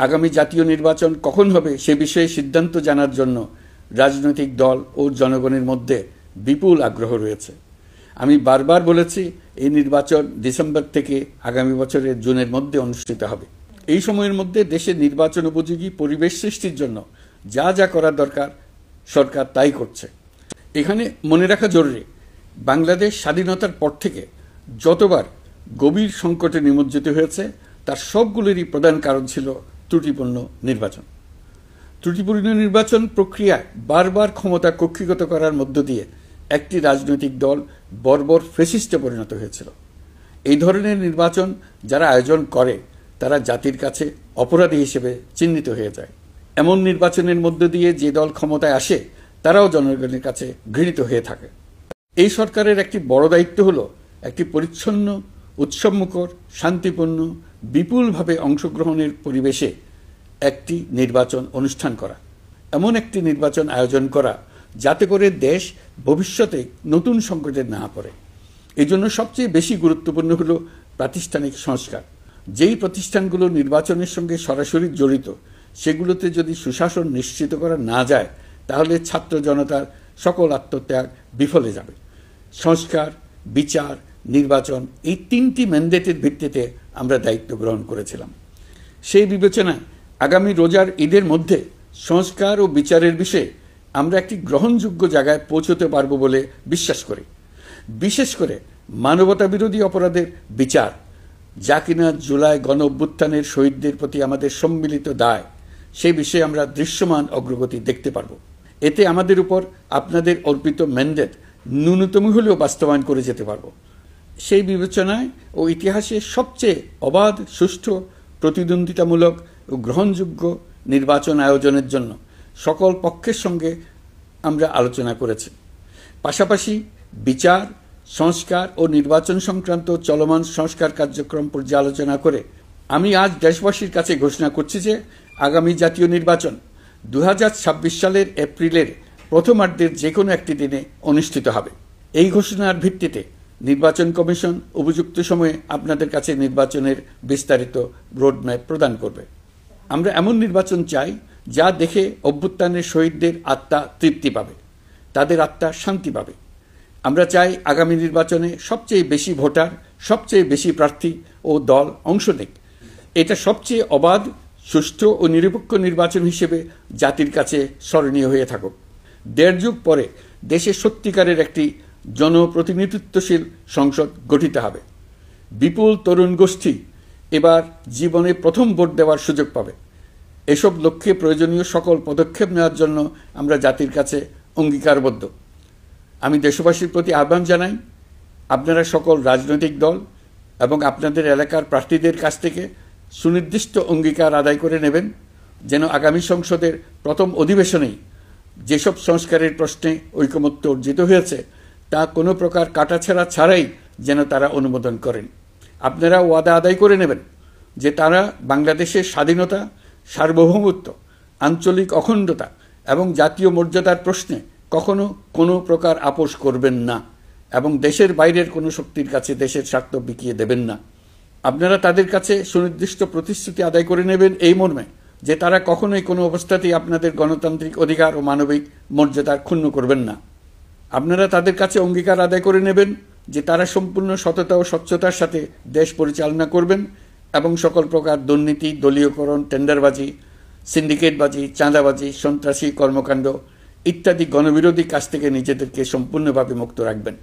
আগামী জাতীয় নির্বাচন কখন হবে সে বিষয়ে সিদ্ধান্ত জানার জন্য রাজনৈতিক দল ও জনগণের মধ্যে বিপুল আগ্রহ রয়েছে। আমি বারবার বলেছি, এই নির্বাচন ডিসেম্বর থেকে আগামী বছরের জুনের মধ্যে অনুষ্ঠিত হবে। এই সময়ের মধ্যে দেশের নির্বাচন উপযোগী পরিবেশ সৃষ্টির জন্য যা যা করা দরকার সরকার তাই করছে। এখানে মনে রাখা জরুরি, বাংলাদেশ স্বাধীনতার পর থেকে যতবার গভীর সংকটে নিমজ্জিত হয়েছে তার সবগুলোরই প্রধান কারণ ছিল ত্রুটিপূর্ণ নির্বাচন। ত্রুটিপূর্ণ নির্বাচন প্রক্রিয়ায় বারবার ক্ষমতা কক্ষিগত করার মধ্য দিয়ে একটি রাজনৈতিক দল বর্বর ফ্যাসিস্টে পরিণত হয়েছিল। এই ধরনের নির্বাচন যারা আয়োজন করে তারা জাতির কাছে অপরাধী হিসেবে চিহ্নিত হয়ে যায়। এমন নির্বাচনের মধ্য দিয়ে যে দল ক্ষমতায় আসে তারাও জনগণের কাছে ঘৃণিত হয়ে থাকে। এই সরকারের একটি বড় দায়িত্ব হলো একটি পরিচ্ছন্ন, উৎসবমুখর, শান্তিপূর্ণ, বিপুলভাবে অংশগ্রহণের পরিবেশে একটি নির্বাচন অনুষ্ঠান করা, এমন একটি নির্বাচন আয়োজন করা যাতে করে দেশ ভবিষ্যতে নতুন সংকটে না পড়ে। এই জন্য সবচেয়ে বেশি গুরুত্বপূর্ণ হলো প্রাতিষ্ঠানিক সংস্কার। যেই প্রতিষ্ঠানগুলো নির্বাচনের সঙ্গে সরাসরি জড়িত সেগুলোতে যদি সুশাসন নিশ্চিত করা না যায় তাহলে ছাত্র জনতার সকল আত্মত্যাগ বিফলে যাবে। সংস্কার, বিচার, নির্বাচন এই তিনটি ম্যান্ডেটের ভিত্তিতে আমরা দায়িত্ব গ্রহণ করেছিলাম। সেই বিবেচনায় আগামী রোজার ঈদের মধ্যে সংস্কার ও বিচারের বিষয়ে আমরা একটি গ্রহণযোগ্য জায়গায় পৌঁছতে পারব বলে বিশ্বাস করি। বিশেষ করে মানবতা বিরোধী অপরাধের বিচার, যা কিনা জুলাই গণ অভ্যুত্থানের শহীদদের প্রতি আমাদের সম্মিলিত দায়, সেই বিষয়ে আমরা দৃশ্যমান অগ্রগতি দেখতে পারব। এতে আমাদের উপর আপনাদের অর্পিত ম্যান্ডেট ন্যূনতম হলেও বাস্তবায়ন করে যেতে পারব। সেই বিবেচনায় ও ইতিহাসে সবচেয়ে অবাধ, সুষ্ঠু, প্রতিদ্বন্দ্বিতামূলক ও গ্রহণযোগ্য নির্বাচন আয়োজনের জন্য সকল পক্ষের সঙ্গে আমরা আলোচনা করেছি। পাশাপাশি বিচার, সংস্কার ও নির্বাচন সংক্রান্ত চলমান সংস্কার কার্যক্রম পর্যালোচনা করে আমি আজ দেশবাসীর কাছে ঘোষণা করছি যে আগামী জাতীয় নির্বাচন 2026 সালের এপ্রিলের প্রথমার্ধের যে কোনো একটি দিনে অনুষ্ঠিত হবে। এই ঘোষণার ভিত্তিতে নির্বাচন কমিশন উপযুক্ত সময়ে আপনাদের কাছে নির্বাচনের বিস্তারিত রোডম্যাপ প্রদান করবে। আমরা এমন নির্বাচন চাই যা দেখে অভ্যুত্থানের শহীদদের আত্মা তৃপ্তি পাবে, তাদের আত্মা শান্তি পাবে। আমরা চাই আগামী নির্বাচনে সবচেয়ে বেশি ভোটার, সবচেয়ে বেশি প্রার্থী ও দল অংশ নেক। এটা সবচেয়ে অবাধ, সুষ্ঠু ও নিরপেক্ষ নির্বাচন হিসেবে জাতির কাছে স্মরণীয় হয়ে থাকুক। 1.5 যুগ পরে দেশে সত্যিকারের একটি জনপ্রতিনিধিত্বশীল সংসদ গঠিত হবে। বিপুল তরুণ গোষ্ঠী এবার জীবনে প্রথম ভোট দেওয়ার সুযোগ পাবে। এসব লক্ষ্যে প্রয়োজনীয় সকল পদক্ষেপ নেওয়ার জন্য আমরা জাতির কাছে অঙ্গীকারবদ্ধ। আমি দেশবাসীর প্রতি আহ্বান জানাই, আপনারা সকল রাজনৈতিক দল এবং আপনাদের এলাকার প্রার্থীদের কাছ থেকে সুনির্দিষ্ট অঙ্গীকার আদায় করে নেবেন যেন আগামী সংসদের প্রথম অধিবেশনেই যেসব সংস্কারের প্রশ্নে ঐকমত্য অর্জিত হয়েছে তা কোনো প্রকার কাটাছেঁড়া ছাড়াই যেন তারা অনুমোদন করেন। আপনারা ওয়াদা আদায় করে নেবেন যে তারা বাংলাদেশের স্বাধীনতা, সার্বভৌমত্ব, আঞ্চলিক অখণ্ডতা এবং জাতীয় মর্যাদার প্রশ্নে কখনো কোনো প্রকার আপোষ করবেন না এবং দেশের বাইরের কোনো শক্তির কাছে দেশের স্বার্থ বিকিয়ে দেবেন না। আপনারা তাদের কাছে সুনির্দিষ্ট প্রতিশ্রুতি আদায় করে নেবেন এই মর্মে যে তারা কখনোই কোনো অবস্থাতেই আপনাদের গণতান্ত্রিক অধিকার ও মানবিক মর্যাদা ক্ষুণ্ণ করবেন না। আপনারা তাদের কাছে অঙ্গীকার আদায় করে নেবেন যে তারা সম্পূর্ণ সততা ও স্বচ্ছতার সাথে দেশ পরিচালনা করবেন এবং সকল প্রকার দুর্নীতি, দলীয়করণ, টেন্ডারবাজি, সিন্ডিকেটবাজি, চাঁদাবাজি, সন্ত্রাসী কর্মকাণ্ড ইত্যাদি গণবিরোধী কাজ থেকে নিজেদেরকে সম্পূর্ণভাবে মুক্ত রাখবেন।